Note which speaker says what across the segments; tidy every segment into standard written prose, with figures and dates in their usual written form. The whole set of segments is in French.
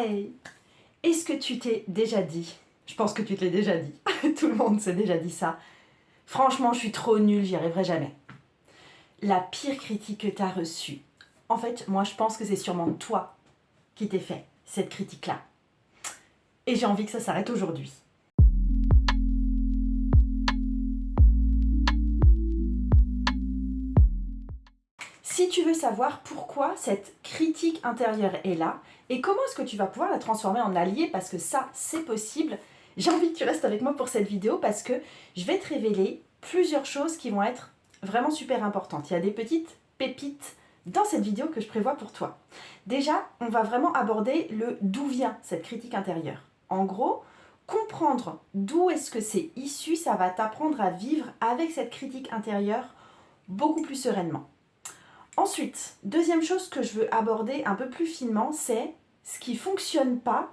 Speaker 1: Hey! Est-ce que tu t'es déjà dit? Je pense que tu te l'es déjà dit. Tout le monde s'est déjà dit ça. Franchement, je suis trop nulle, j'y arriverai jamais. La pire critique que tu as reçue. En fait, moi, je pense que c'est sûrement toi qui t'es fait cette critique-là. Et j'ai envie que ça s'arrête aujourd'hui. Si tu veux savoir pourquoi cette critique intérieure est là et comment est-ce que tu vas pouvoir la transformer en allié, parce que ça, c'est possible, j'ai envie que tu restes avec moi pour cette vidéo parce que je vais te révéler plusieurs choses qui vont être vraiment super importantes. Il y a des petites pépites dans cette vidéo que je prévois pour toi. Déjà, on va vraiment aborder le d'où vient cette critique intérieure. En gros, comprendre d'où est-ce que c'est issu, ça va t'apprendre à vivre avec cette critique intérieure beaucoup plus sereinement. Ensuite, deuxième chose que je veux aborder un peu plus finement, c'est ce qui ne fonctionne pas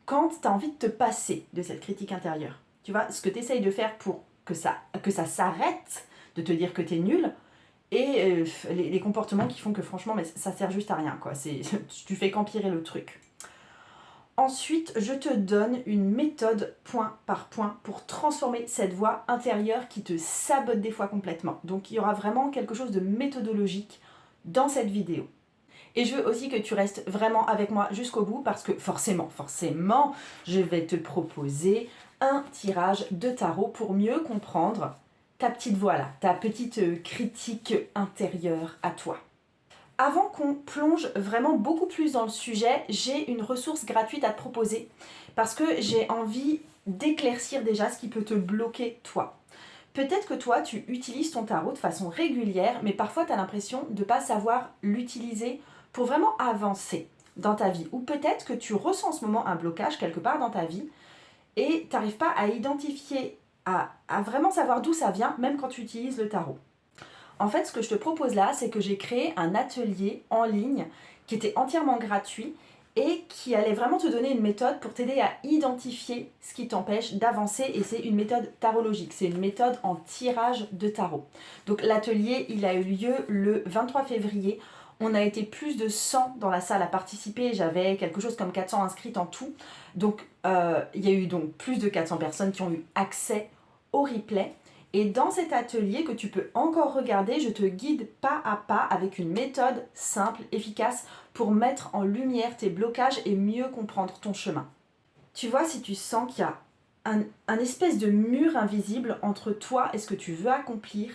Speaker 1: quand tu as envie de te passer de cette critique intérieure. Tu vois, ce que tu essayes de faire pour que ça s'arrête de te dire que tu es nul, et les comportements qui font que franchement, mais ça sert juste à rien, quoi. Tu fais qu'empirer le truc. Ensuite, je te donne une méthode point par point pour transformer cette voix intérieure qui te sabote des fois complètement. Donc il y aura vraiment quelque chose de méthodologique dans cette vidéo. Et je veux aussi que tu restes vraiment avec moi jusqu'au bout parce que forcément, je vais te proposer un tirage de tarot pour mieux comprendre ta petite voix là, ta petite critique intérieure à toi. Avant qu'on plonge vraiment beaucoup plus dans le sujet, j'ai une ressource gratuite à te proposer parce que j'ai envie d'éclaircir déjà ce qui peut te bloquer toi. Peut-être que toi, tu utilises ton tarot de façon régulière, mais parfois tu as l'impression de ne pas savoir l'utiliser pour vraiment avancer dans ta vie. Ou peut-être que tu ressens en ce moment un blocage quelque part dans ta vie et tu n'arrives pas à identifier, à vraiment savoir d'où ça vient, même quand tu utilises le tarot. En fait, ce que je te propose là, c'est que j'ai créé un atelier en ligne qui était entièrement gratuit et qui allait vraiment te donner une méthode pour t'aider à identifier ce qui t'empêche d'avancer, et c'est une méthode tarologique, c'est une méthode en tirage de tarot. Donc l'atelier, il a eu lieu le 23 février. On a été plus de 100 dans la salle à participer, j'avais quelque chose comme 400 inscrites en tout. Donc il y a eu donc plus de 400 personnes qui ont eu accès au replay. Et dans cet atelier que tu peux encore regarder, je te guide pas à pas avec une méthode simple, efficace pour mettre en lumière tes blocages et mieux comprendre ton chemin. Tu vois, si tu sens qu'il y a un espèce de mur invisible entre toi et ce que tu veux accomplir,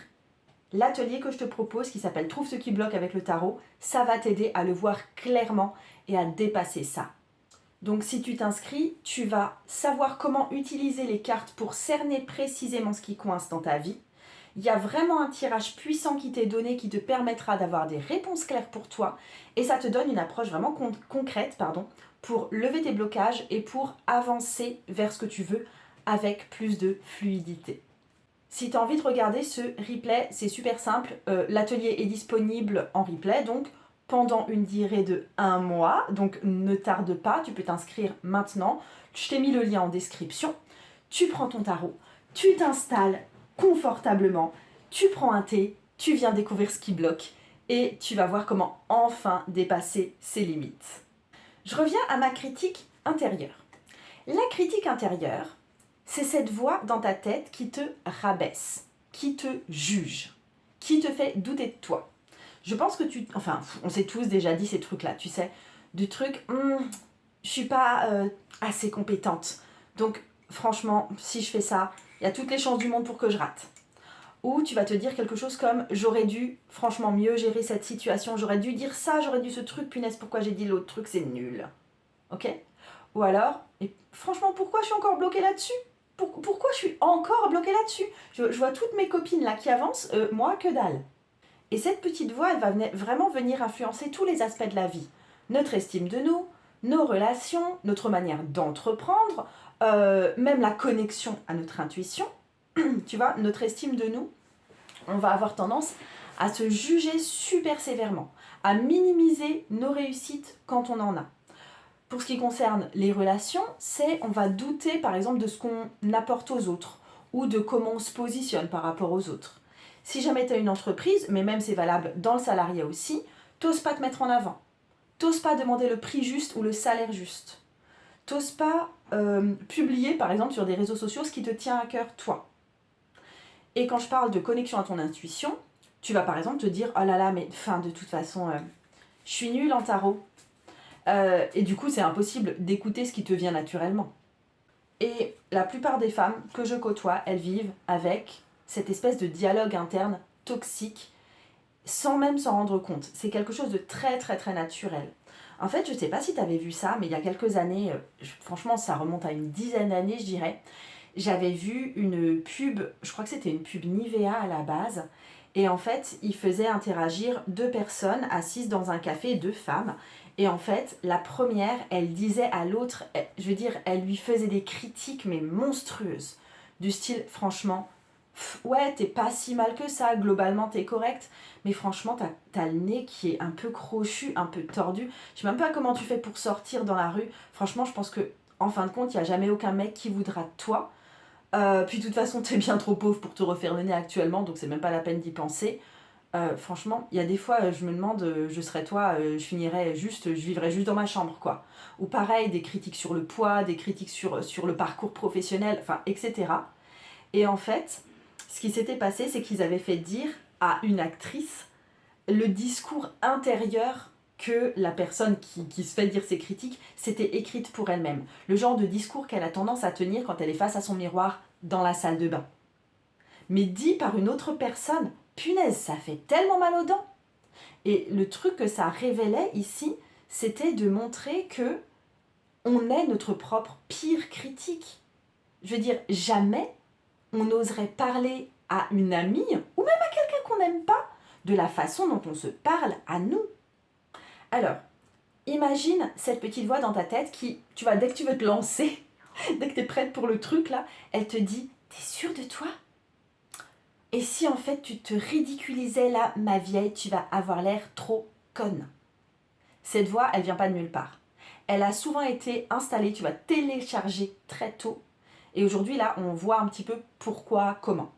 Speaker 1: l'atelier que je te propose, qui s'appelle Trouve ce qui bloque avec le tarot, ça va t'aider à le voir clairement et à dépasser ça. Donc si tu t'inscris, tu vas savoir comment utiliser les cartes pour cerner précisément ce qui coince dans ta vie. Il y a vraiment un tirage puissant qui t'est donné qui te permettra d'avoir des réponses claires pour toi, et ça te donne une approche vraiment concrète pour lever tes blocages et pour avancer vers ce que tu veux avec plus de fluidité. Si tu as envie de regarder ce replay, c'est super simple. L'atelier est disponible en replay, donc pendant une durée de 1 mois, donc ne tarde pas, tu peux t'inscrire maintenant. Je t'ai mis le lien en description. Tu prends ton tarot, tu t'installes confortablement, tu prends un thé, tu viens découvrir ce qui bloque et tu vas voir comment enfin dépasser ses limites. Je reviens à ma critique intérieure. La critique intérieure, c'est cette voix dans ta tête qui te rabaisse, qui te juge, qui te fait douter de toi. Je pense que on s'est tous déjà dit ces trucs-là, tu sais, du truc, je suis pas assez compétente. Donc, franchement, si je fais ça, il y a toutes les chances du monde pour que je rate. Ou tu vas te dire quelque chose comme, j'aurais dû franchement mieux gérer cette situation, j'aurais dû dire ça, j'aurais dû ce truc, punaise, pourquoi j'ai dit l'autre truc, c'est nul. Ok ? Ou alors, et franchement, pourquoi je suis encore bloquée là-dessus ? Pourquoi je suis encore bloquée là-dessus ? Je vois toutes mes copines là qui avancent, moi que dalle. Et cette petite voix, elle va vraiment venir influencer tous les aspects de la vie. Notre estime de nous, nos relations, notre manière d'entreprendre, même la connexion à notre intuition. Tu vois, notre estime de nous, on va avoir tendance à se juger super sévèrement, à minimiser nos réussites quand on en a. Pour ce qui concerne les relations, on va douter par exemple de ce qu'on apporte aux autres ou de comment on se positionne par rapport aux autres. Si jamais tu as une entreprise, mais même c'est valable dans le salariat aussi, t'oses pas te mettre en avant. T'oses pas demander le prix juste ou le salaire juste. T'oses pas publier, par exemple, sur des réseaux sociaux ce qui te tient à cœur, toi. Et quand je parle de connexion à ton intuition, tu vas par exemple te dire « Oh là là, mais de toute façon, je suis nulle en tarot. » Et du coup, c'est impossible d'écouter ce qui te vient naturellement. Et la plupart des femmes que je côtoie, elles vivent avec cette espèce de dialogue interne toxique, sans même s'en rendre compte. C'est quelque chose de très très très naturel. En fait, je sais pas si tu avais vu ça, mais il y a quelques années, franchement ça remonte à une dizaine d'années je dirais, j'avais vu une pub, je crois que c'était une pub Nivea à la base, et en fait, il faisait interagir deux personnes assises dans un café, deux femmes, et en fait, la première, elle disait à l'autre, je veux dire, elle lui faisait des critiques, mais monstrueuses, du style, franchement, ouais, t'es pas si mal que ça, globalement t'es correct, mais franchement, t'as le nez qui est un peu crochu, un peu tordu, je sais même pas comment tu fais pour sortir dans la rue, franchement, je pense que, en fin de compte, il n'y a jamais aucun mec qui voudra de toi. Puis de toute façon, t'es bien trop pauvre pour te refaire le nez actuellement, donc c'est même pas la peine d'y penser. Franchement, il y a des fois, je me demande, je serais toi, je finirais juste, je vivrais juste dans ma chambre, quoi. Ou pareil, des critiques sur le poids, des critiques sur le parcours professionnel, enfin, etc. Et en fait, ce qui s'était passé, c'est qu'ils avaient fait dire à une actrice le discours intérieur que la personne qui se fait dire ces critiques, c'était écrite pour elle-même. Le genre de discours qu'elle a tendance à tenir quand elle est face à son miroir dans la salle de bain. Mais dit par une autre personne, punaise, ça fait tellement mal aux dents. Et le truc que ça révélait ici, c'était de montrer que on est notre propre pire critique. Je veux dire, jamais on n'oserait parler à une amie, ou même à quelqu'un qu'on n'aime pas, de la façon dont on se parle à nous. Alors, imagine cette petite voix dans ta tête qui, tu vois, dès que tu veux te lancer, dès que tu es prête pour le truc là, elle te dit « T'es sûre de toi ? Et si en fait tu te ridiculisais là, ma vieille, tu vas avoir l'air trop conne. » Cette voix, elle vient pas de nulle part. Elle a souvent été installée, tu vas télécharger très tôt. Et aujourd'hui là, on voit un petit peu pourquoi, comment.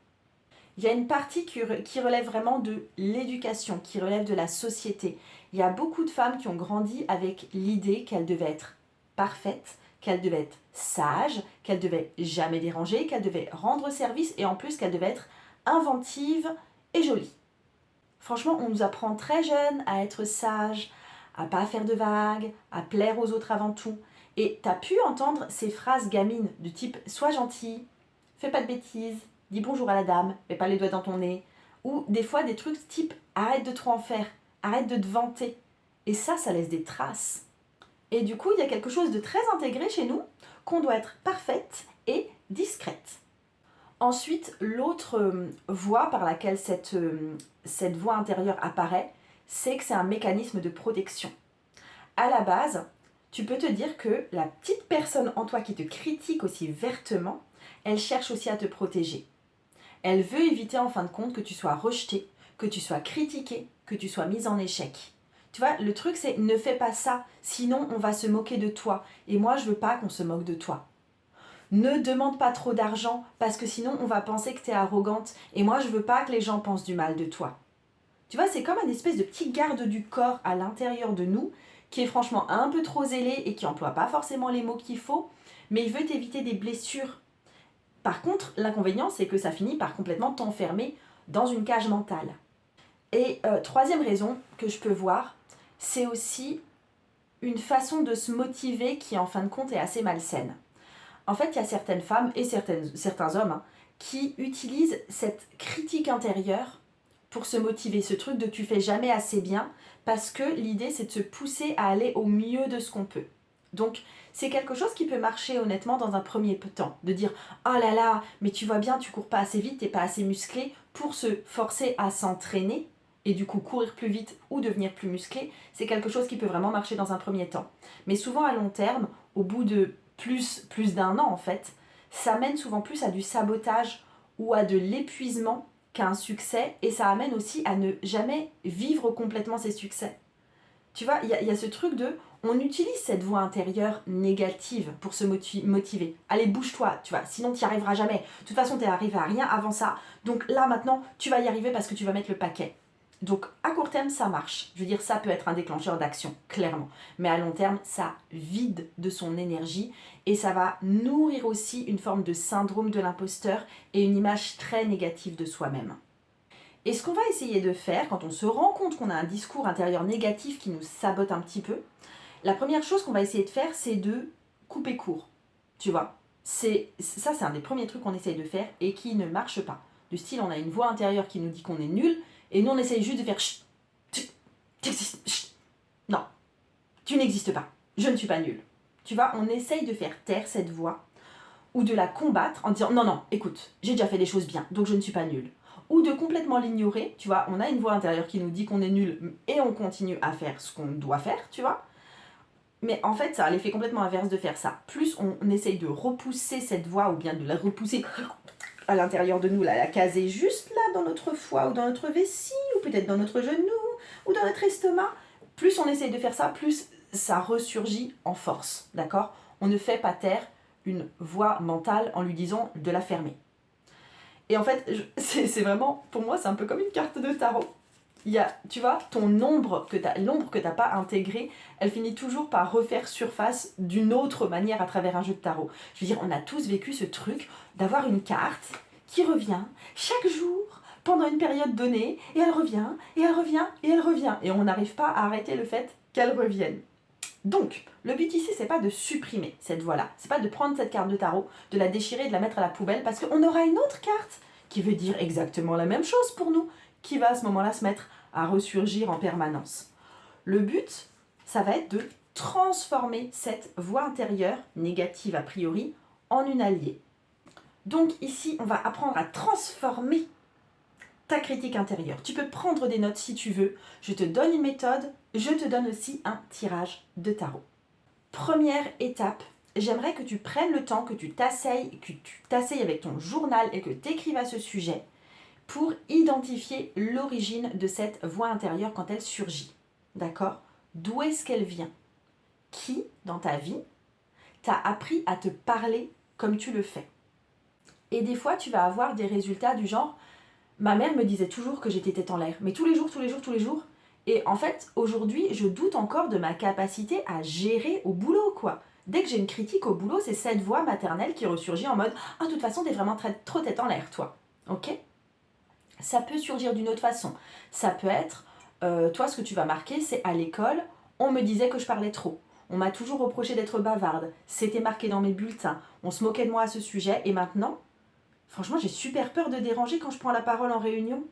Speaker 1: Il y a une partie qui relève vraiment de l'éducation, qui relève de la société. Il y a beaucoup de femmes qui ont grandi avec l'idée qu'elles devaient être parfaites, qu'elles devaient être sages, qu'elles devaient jamais déranger, qu'elles devaient rendre service et en plus qu'elles devaient être inventives et jolies. Franchement, on nous apprend très jeune à être sage, à pas faire de vagues, à plaire aux autres avant tout. Et t'as pu entendre ces phrases gamines du type « sois gentille, fais pas de bêtises », dis bonjour à la dame, mets pas les doigts dans ton nez. Ou des fois des trucs type arrête de trop en faire, arrête de te vanter. Et ça laisse des traces. Et du coup, il y a quelque chose de très intégré chez nous, qu'on doit être parfaite et discrète. Ensuite, l'autre voie par laquelle cette voie intérieure apparaît, c'est que c'est un mécanisme de protection. À la base, tu peux te dire que la petite personne en toi qui te critique aussi vertement, elle cherche aussi à te protéger. Elle veut éviter en fin de compte que tu sois rejeté, que tu sois critiqué, que tu sois mise en échec. Tu vois, le truc c'est ne fais pas ça, sinon on va se moquer de toi. Et moi je veux pas qu'on se moque de toi. Ne demande pas trop d'argent parce que sinon on va penser que tu es arrogante. Et moi je veux pas que les gens pensent du mal de toi. Tu vois, c'est comme un espèce de petit garde du corps à l'intérieur de nous qui est franchement un peu trop zélé et qui emploie pas forcément les mots qu'il faut, mais il veut t'éviter des blessures. Par contre, l'inconvénient, c'est que ça finit par complètement t'enfermer dans une cage mentale. Et troisième raison que je peux voir, c'est aussi une façon de se motiver qui, en fin de compte, est assez malsaine. En fait, il y a certaines femmes et certains hommes qui utilisent cette critique intérieure pour se motiver. Ce truc de tu fais jamais assez bien, parce que l'idée, c'est de se pousser à aller au mieux de ce qu'on peut. Donc, c'est quelque chose qui peut marcher honnêtement dans un premier temps. De dire « Oh là là, mais tu vois bien, tu cours pas assez vite, t'es pas assez musclé » pour se forcer à s'entraîner et du coup courir plus vite ou devenir plus musclé, c'est quelque chose qui peut vraiment marcher dans un premier temps. Mais souvent à long terme, au bout de plus d'un an en fait, ça mène souvent plus à du sabotage ou à de l'épuisement qu'à un succès et ça amène aussi à ne jamais vivre complètement ses succès. Tu vois, il y a ce truc de, on utilise cette voix intérieure négative pour se motiver. Allez, bouge-toi, tu vois, sinon tu n'y arriveras jamais. De toute façon, tu n'arrives à rien avant ça. Donc là, maintenant, tu vas y arriver parce que tu vas mettre le paquet. Donc à court terme, ça marche. Je veux dire, ça peut être un déclencheur d'action, clairement. Mais à long terme, ça vide de son énergie et ça va nourrir aussi une forme de syndrome de l'imposteur et une image très négative de soi-même. Et ce qu'on va essayer de faire quand on se rend compte qu'on a un discours intérieur négatif qui nous sabote un petit peu, la première chose qu'on va essayer de faire, c'est de couper court. Tu vois, c'est un des premiers trucs qu'on essaye de faire et qui ne marche pas. Du style, on a une voix intérieure qui nous dit qu'on est nul et nous on essaye juste de faire chut, chut. Non, tu n'existes pas, je ne suis pas nul. Tu vois, on essaye de faire taire cette voix ou de la combattre en disant non, non, écoute, j'ai déjà fait des choses bien, donc je ne suis pas nul. Ou de complètement l'ignorer, tu vois, on a une voix intérieure qui nous dit qu'on est nul et on continue à faire ce qu'on doit faire, tu vois. Mais en fait, ça a l'effet complètement inverse de faire ça. Plus on essaye de repousser cette voix ou bien de la repousser à l'intérieur de nous, là, la caser juste là dans notre foie ou dans notre vessie ou peut-être dans notre genou ou dans notre estomac, plus on essaye de faire ça, plus ça ressurgit en force, d'accord? On ne fait pas taire une voix mentale en lui disant de la fermer. Et en fait, c'est vraiment, pour moi, c'est un peu comme une carte de tarot. Il y a, tu vois, l'ombre que tu n'as pas intégrée, elle finit toujours par refaire surface d'une autre manière à travers un jeu de tarot. Je veux dire, on a tous vécu ce truc d'avoir une carte qui revient chaque jour pendant une période donnée, et elle revient, et elle revient, et elle revient. Et on n'arrive pas à arrêter le fait qu'elle revienne. Donc, le but ici, c'est pas de supprimer cette voix-là. C'est pas de prendre cette carte de tarot, de la déchirer et de la mettre à la poubelle, parce qu'on aura une autre carte qui veut dire exactement la même chose pour nous, qui va à ce moment-là se mettre à ressurgir en permanence. Le but, ça va être de transformer cette voix intérieure, négative a priori, en une alliée. Donc ici, on va apprendre à transformer ta critique intérieure. Tu peux prendre des notes si tu veux. Je te donne une méthode, je te donne aussi un tirage de tarot. Première étape, j'aimerais que tu prennes le temps, que tu t'asseyes avec ton journal et que tu écrives à ce sujet pour identifier l'origine de cette voix intérieure quand elle surgit. D'accord? D'où est-ce qu'elle vient? Qui, dans ta vie, t'a appris à te parler comme tu le fais? Et des fois, tu vas avoir des résultats du genre ma mère me disait toujours que j'étais tête en l'air, mais tous les jours, tous les jours, tous les jours. Et en fait, aujourd'hui, je doute encore de ma capacité à gérer au boulot, quoi. Dès que j'ai une critique au boulot, c'est cette voix maternelle qui ressurgit en mode « Ah, de toute façon, t'es vraiment trop tête en l'air, toi. » Ok? Ça peut surgir d'une autre façon. Ça peut être, toi, ce que tu vas marquer, c'est à l'école, on me disait que je parlais trop. On m'a toujours reproché d'être bavarde. C'était marqué dans mes bulletins. On se moquait de moi à ce sujet. Et maintenant, franchement, j'ai super peur de déranger quand je prends la parole en réunion.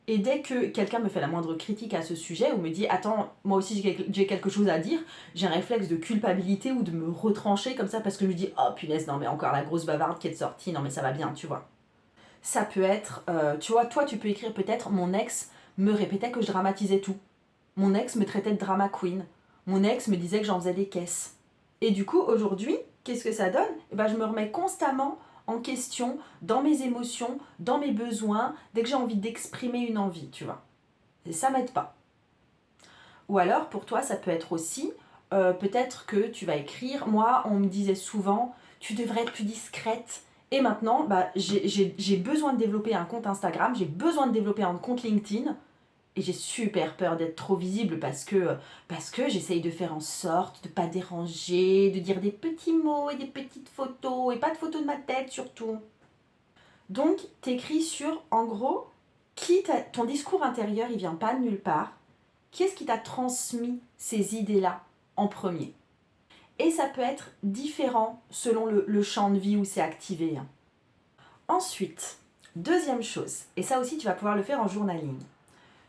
Speaker 1: Et dès que quelqu'un me fait la moindre critique à ce sujet ou me dit « Attends, moi aussi j'ai quelque chose à dire », j'ai un réflexe de culpabilité ou de me retrancher comme ça parce que je me dis « Oh punaise, non mais encore la grosse bavarde qui est sortie, non mais ça va bien, tu vois ». Ça peut être, tu vois, toi tu peux écrire peut-être mon ex me répétait que je dramatisais tout. Mon ex me traitait de drama queen. Mon ex me disait que j'en faisais des caisses. Et du coup, aujourd'hui, qu'est-ce que ça donne? Eh ben, je me remets constamment en question dans mes émotions, dans mes besoins, dès que j'ai envie d'exprimer une envie, tu vois. Et ça m'aide pas. Ou alors, pour toi, ça peut être aussi, peut-être que tu vas écrire, moi, on me disait souvent, tu devrais être plus discrète. Et maintenant, bah, j'ai besoin de développer un compte Instagram, j'ai besoin de développer un compte LinkedIn. Et j'ai super peur d'être trop visible parce que j'essaye de faire en sorte de ne pas déranger, de dire des petits mots et des petites photos, et pas de photos de ma tête surtout. Donc, t'écris sur, en gros, ton discours intérieur, il vient pas de nulle part. Qui est-ce qui t'a transmis ces idées-là en premier? Et ça peut être différent selon le champ de vie où c'est activé. Ensuite, deuxième chose, et ça aussi tu vas pouvoir le faire en journaling.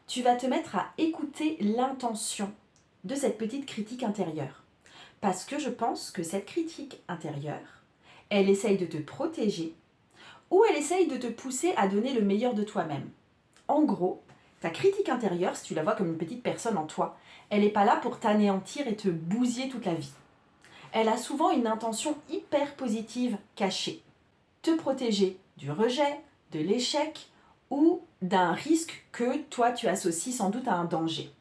Speaker 1: Tu vas te mettre à écouter l'intention de cette petite critique intérieure. Parce que je pense que cette critique intérieure, elle essaye de te protéger ou elle essaye de te pousser à donner le meilleur de toi-même. En gros, ta critique intérieure, si tu la vois comme une petite personne en toi, elle n'est pas là pour t'anéantir et te bousiller toute la vie. Elle a souvent une intention hyper positive cachée. Te protéger du rejet, de l'échec, ou d'un risque que toi tu associes sans doute à un danger.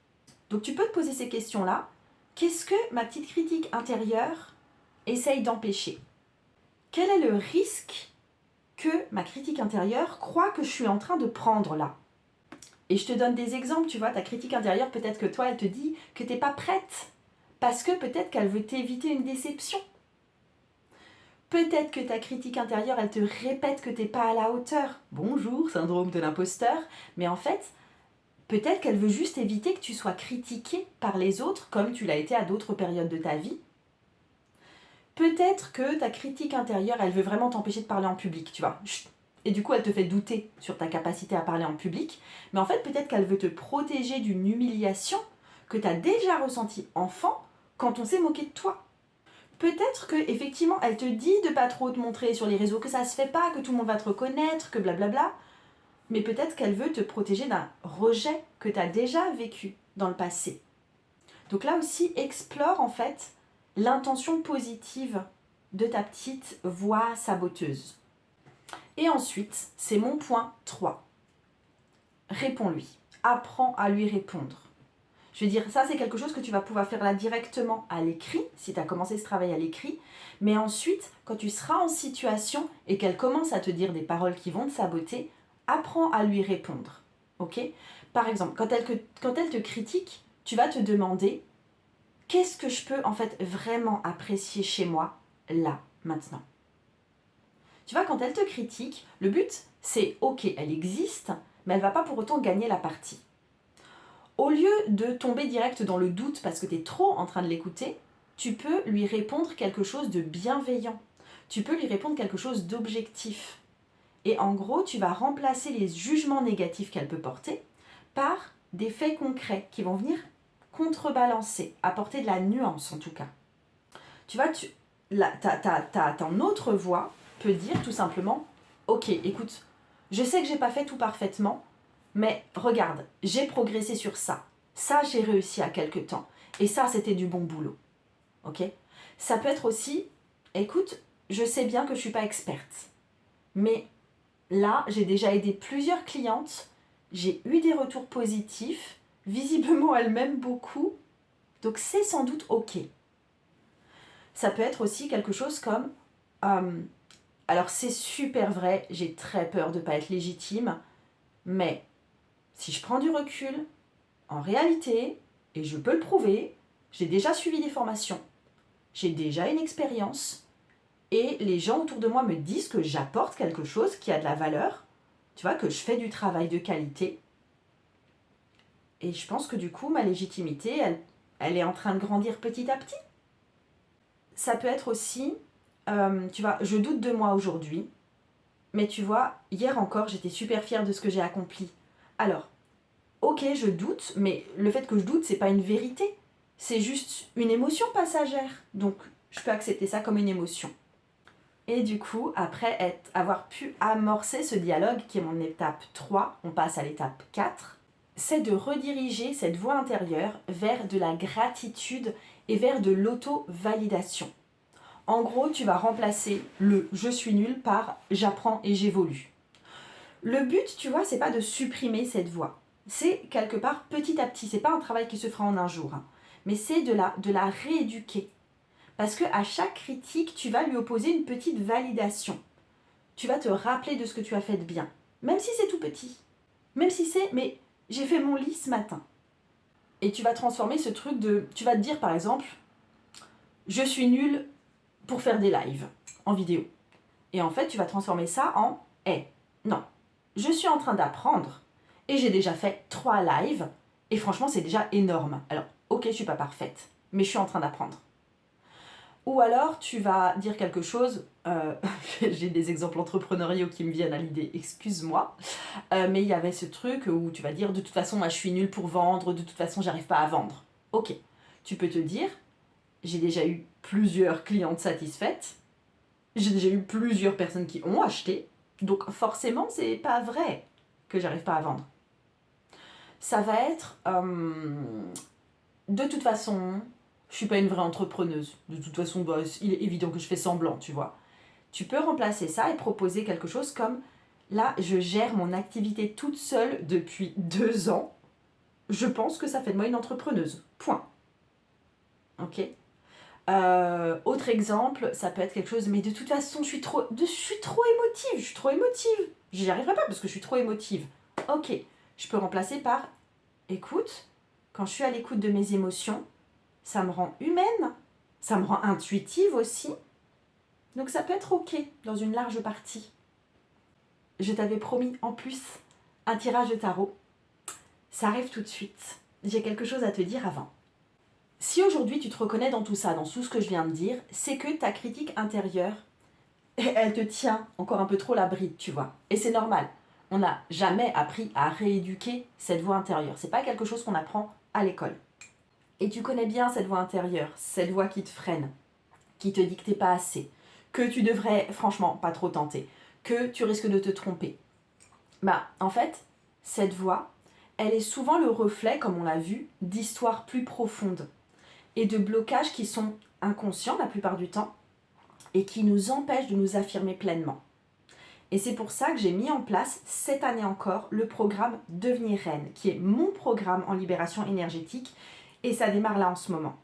Speaker 1: Donc tu peux te poser ces questions-là. Qu'est-ce que ma petite critique intérieure essaye d'empêcher? Quel est le risque que ma critique intérieure croit que je suis en train de prendre là? Et je te donne des exemples, tu vois, ta critique intérieure, peut-être que toi, elle te dit que tu n'es pas prête. Parce que peut-être qu'elle veut t'éviter une déception. Peut-être que ta critique intérieure, elle te répète que tu n'es pas à la hauteur. Bonjour, syndrome de l'imposteur. Mais en fait, peut-être qu'elle veut juste éviter que tu sois critiqué par les autres, comme tu l'as été à d'autres périodes de ta vie. Peut-être que ta critique intérieure, elle veut vraiment t'empêcher de parler en public, tu vois. Et du coup, elle te fait douter sur ta capacité à parler en public. Mais en fait, peut-être qu'elle veut te protéger d'une humiliation que tu as déjà ressentie enfant quand on s'est moqué de toi. Peut-être que effectivement, elle te dit de pas trop te montrer sur les réseaux, que ça se fait pas, que tout le monde va te reconnaître, que blablabla. Mais peut-être qu'elle veut te protéger d'un rejet que tu as déjà vécu dans le passé. Donc là aussi, explore en fait l'intention positive de ta petite voix saboteuse. Et ensuite, c'est mon point 3. Réponds-lui. Apprends à lui répondre. Je veux dire, ça c'est quelque chose que tu vas pouvoir faire là directement à l'écrit, si tu as commencé ce travail à l'écrit. Mais ensuite, quand tu seras en situation et qu'elle commence à te dire des paroles qui vont te saboter, apprends à lui répondre. Ok ? Par exemple, quand elle te critique, tu vas te demander qu'est-ce que je peux en fait vraiment apprécier chez moi, là, maintenant. Tu vois, quand elle te critique, le but, c'est ok, elle existe, mais elle ne va pas pour autant gagner la partie. Au lieu de tomber direct dans le doute parce que tu es trop en train de l'écouter, tu peux lui répondre quelque chose de bienveillant. Tu peux lui répondre quelque chose d'objectif. Et en gros, tu vas remplacer les jugements négatifs qu'elle peut porter par des faits concrets qui vont venir contrebalancer, apporter de la nuance en tout cas. Tu vois, ton autre voix peut dire tout simplement « Ok, écoute, je sais que j'ai pas fait tout parfaitement, mais regarde, j'ai progressé sur ça. Ça, j'ai réussi à quelque temps. Et ça, c'était du bon boulot. » Ok ? Ça peut être aussi « Écoute, je sais bien que je suis pas experte, mais là, j'ai déjà aidé plusieurs clientes, j'ai eu des retours positifs, visiblement elles m'aiment beaucoup, donc c'est sans doute ok. » Ça peut être aussi quelque chose comme alors c'est super vrai, j'ai très peur de ne pas être légitime, mais si je prends du recul, en réalité, et je peux le prouver, j'ai déjà suivi des formations, j'ai déjà une expérience, et les gens autour de moi me disent que j'apporte quelque chose qui a de la valeur, tu vois, que je fais du travail de qualité. Et je pense que du coup, ma légitimité, elle est en train de grandir petit à petit. Ça peut être aussi, tu vois, je doute de moi aujourd'hui, mais tu vois, hier encore, j'étais super fière de ce que j'ai accompli. Alors, ok, je doute, mais le fait que je doute, c'est pas une vérité. C'est juste une émotion passagère. Donc, je peux accepter ça comme une émotion. Et du coup, après avoir pu amorcer ce dialogue, qui est mon étape 3, on passe à l'étape 4, c'est de rediriger cette voix intérieure vers de la gratitude et vers de l'auto-validation. En gros, tu vas remplacer le « je suis nul » par « j'apprends et j'évolue ». Le but, tu vois, c'est pas de supprimer cette voix. C'est quelque part petit à petit. C'est pas un travail qui se fera en un jour, hein, mais c'est de la rééduquer. Parce qu'à chaque critique, tu vas lui opposer une petite validation. Tu vas te rappeler de ce que tu as fait de bien. Même si c'est tout petit. Même si c'est « mais j'ai fait mon lit ce matin ». Et tu vas transformer ce truc de... Tu vas te dire par exemple « je suis nul pour faire des lives en vidéo ». Et en fait, tu vas transformer ça en « hey, non, je suis en train d'apprendre et j'ai déjà fait 3 lives et franchement, c'est déjà énorme. Alors, ok, je suis pas parfaite, mais je suis en train d'apprendre. » Ou alors, tu vas dire quelque chose, j'ai des exemples entrepreneuriaux qui me viennent à l'idée, excuse-moi, mais il y avait ce truc où tu vas dire, de toute façon, moi je suis nulle pour vendre, de toute façon, j'arrive pas à vendre. Ok, tu peux te dire, j'ai déjà eu plusieurs clientes satisfaites, j'ai déjà eu plusieurs personnes qui ont acheté, donc forcément, c'est pas vrai que j'arrive pas à vendre. Ça va être, de toute façon, je suis pas une vraie entrepreneuse. De toute façon, bah, il est évident que je fais semblant, tu vois. Tu peux remplacer ça et proposer quelque chose comme, là, je gère mon activité toute seule depuis 2 ans. Je pense que ça fait de moi une entrepreneuse. Point. Ok ? Autre exemple, ça peut être quelque chose, mais de toute façon, je suis trop émotive, j'y arriverai pas parce que je suis trop émotive. Ok, je peux remplacer par écoute, quand je suis à l'écoute de mes émotions, ça me rend humaine, ça me rend intuitive aussi. Donc ça peut être ok dans une large partie. Je t'avais promis en plus un tirage de tarot. Ça arrive tout de suite. J'ai quelque chose à te dire avant. Si aujourd'hui tu te reconnais dans tout ça, dans tout ce que je viens de dire, c'est que ta critique intérieure, elle te tient encore un peu trop la bride, tu vois. Et c'est normal. On n'a jamais appris à rééduquer cette voix intérieure. C'est pas quelque chose qu'on apprend à l'école. Et tu connais bien cette voix intérieure, cette voix qui te freine, qui te dit que t'es pas assez, que tu devrais franchement pas trop tenter, que tu risques de te tromper. Bah, en fait, cette voix, elle est souvent le reflet, comme on l'a vu, d'histoires plus profondes et de blocages qui sont inconscients la plupart du temps et qui nous empêchent de nous affirmer pleinement. Et c'est pour ça que j'ai mis en place cette année encore le programme Devenir Reine, qui est mon programme en libération énergétique et ça démarre là en ce moment.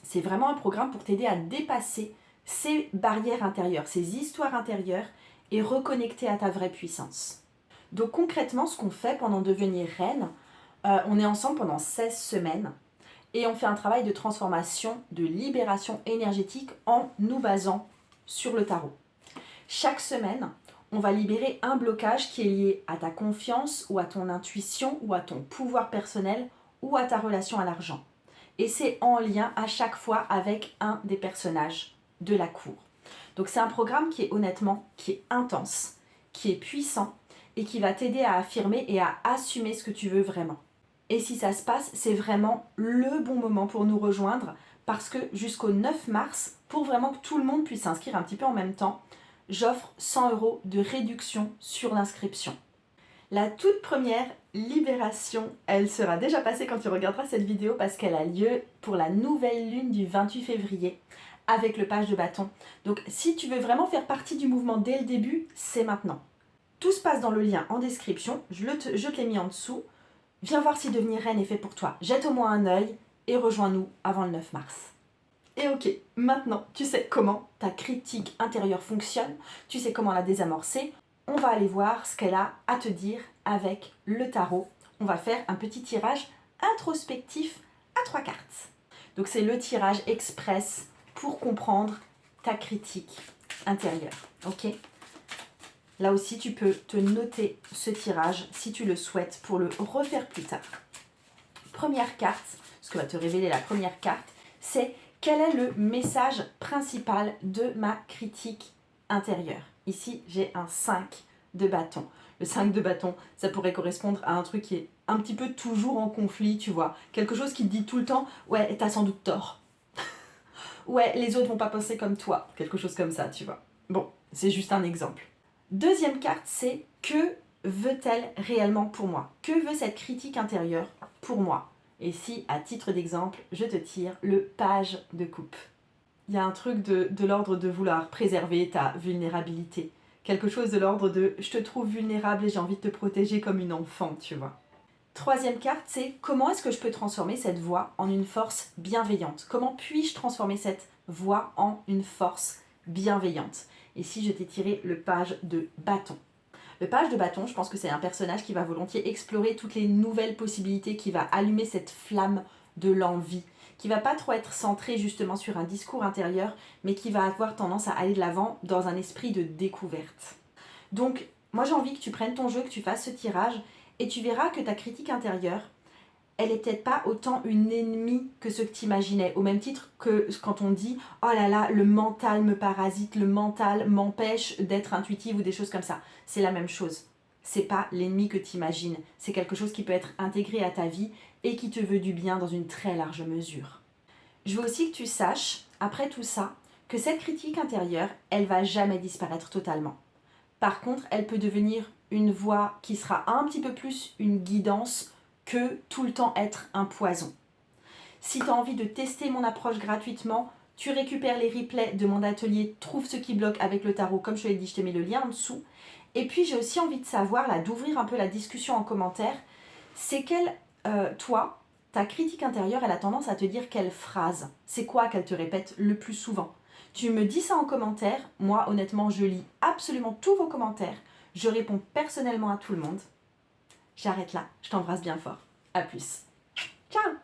Speaker 1: C'est vraiment un programme pour t'aider à dépasser ces barrières intérieures, ces histoires intérieures et reconnecter à ta vraie puissance. Donc concrètement, ce qu'on fait pendant Devenir Reine, on est ensemble pendant 16 semaines et on fait un travail de transformation, de libération énergétique en nous basant sur le tarot. Chaque semaine, on va libérer un blocage qui est lié à ta confiance ou à ton intuition ou à ton pouvoir personnel ou à ta relation à l'argent. Et c'est en lien à chaque fois avec un des personnages de la cour. Donc c'est un programme qui est honnêtement, qui est intense, qui est puissant et qui va t'aider à affirmer et à assumer ce que tu veux vraiment. Et si ça se passe, c'est vraiment le bon moment pour nous rejoindre parce que jusqu'au 9 mars, pour vraiment que tout le monde puisse s'inscrire un petit peu en même temps, j'offre 100 € de réduction sur l'inscription. La toute première libération, elle sera déjà passée quand tu regarderas cette vidéo parce qu'elle a lieu pour la nouvelle lune du 28 février avec le page de bâton. Donc si tu veux vraiment faire partie du mouvement dès le début, c'est maintenant. Tout se passe dans le lien en description, je te l'ai mis en dessous. Viens voir si Devenir Reine est fait pour toi. Jette au moins un œil et rejoins-nous avant le 9 mars. Et ok, maintenant tu sais comment ta critique intérieure fonctionne, tu sais comment la désamorcer. On va aller voir ce qu'elle a à te dire avec le tarot. On va faire un petit tirage introspectif à 3 cartes. Donc c'est le tirage express pour comprendre ta critique intérieure. Ok ? Là aussi, tu peux te noter ce tirage si tu le souhaites pour le refaire plus tard. Première carte, ce que va te révéler la première carte, c'est quel est le message principal de ma critique intérieure. Ici, j'ai un 5 de bâton. Le 5 de bâton, ça pourrait correspondre à un truc qui est un petit peu toujours en conflit, tu vois. Quelque chose qui te dit tout le temps, ouais, t'as sans doute tort. Ouais, les autres vont pas penser comme toi. Quelque chose comme ça, tu vois. Bon, c'est juste un exemple. Deuxième carte, c'est que veut-elle réellement pour moi? Que veut cette critique intérieure pour moi? Et si, à titre d'exemple, je te tire le page de coupe. Il y a un truc de l'ordre de vouloir préserver ta vulnérabilité. Quelque chose de l'ordre de « je te trouve vulnérable et j'ai envie de te protéger comme une enfant », tu vois. Troisième carte, c'est comment est-ce que je peux transformer cette voix en une force bienveillante? Comment puis-je transformer cette voix en une force bienveillante? Et si je t'ai tiré le page de bâton. Le page de bâton, je pense que c'est un personnage qui va volontiers explorer toutes les nouvelles possibilités, qui va allumer cette flamme de l'envie, qui va pas trop être centré justement sur un discours intérieur, mais qui va avoir tendance à aller de l'avant dans un esprit de découverte. Donc, moi j'ai envie que tu prennes ton jeu, que tu fasses ce tirage, et tu verras que ta critique intérieure, elle est peut-être pas autant une ennemie que ce que tu imaginais, au même titre que quand on dit « Oh là là, le mental me parasite, le mental m'empêche d'être intuitive » ou des choses comme ça. C'est la même chose. C'est pas l'ennemi que tu imagines. C'est quelque chose qui peut être intégré à ta vie et qui te veut du bien dans une très large mesure. Je veux aussi que tu saches, après tout ça, que cette critique intérieure, elle va jamais disparaître totalement. Par contre, elle peut devenir une voix qui sera un petit peu plus une guidance que tout le temps être un poison. Si tu as envie de tester mon approche gratuitement, tu récupères les replays de mon atelier Trouve ce qui bloque avec le tarot, comme je te l'ai dit, je te mets le lien en dessous. Et puis j'ai aussi envie de savoir, là, d'ouvrir un peu la discussion en commentaire, c'est quelle, toi, ta critique intérieure, elle a tendance à te dire quelle phrase? C'est quoi qu'elle te répète le plus souvent? Tu me dis ça en commentaire, moi honnêtement je lis absolument tous vos commentaires, je réponds personnellement à tout le monde. J'arrête là, je t'embrasse bien fort. À plus. Ciao!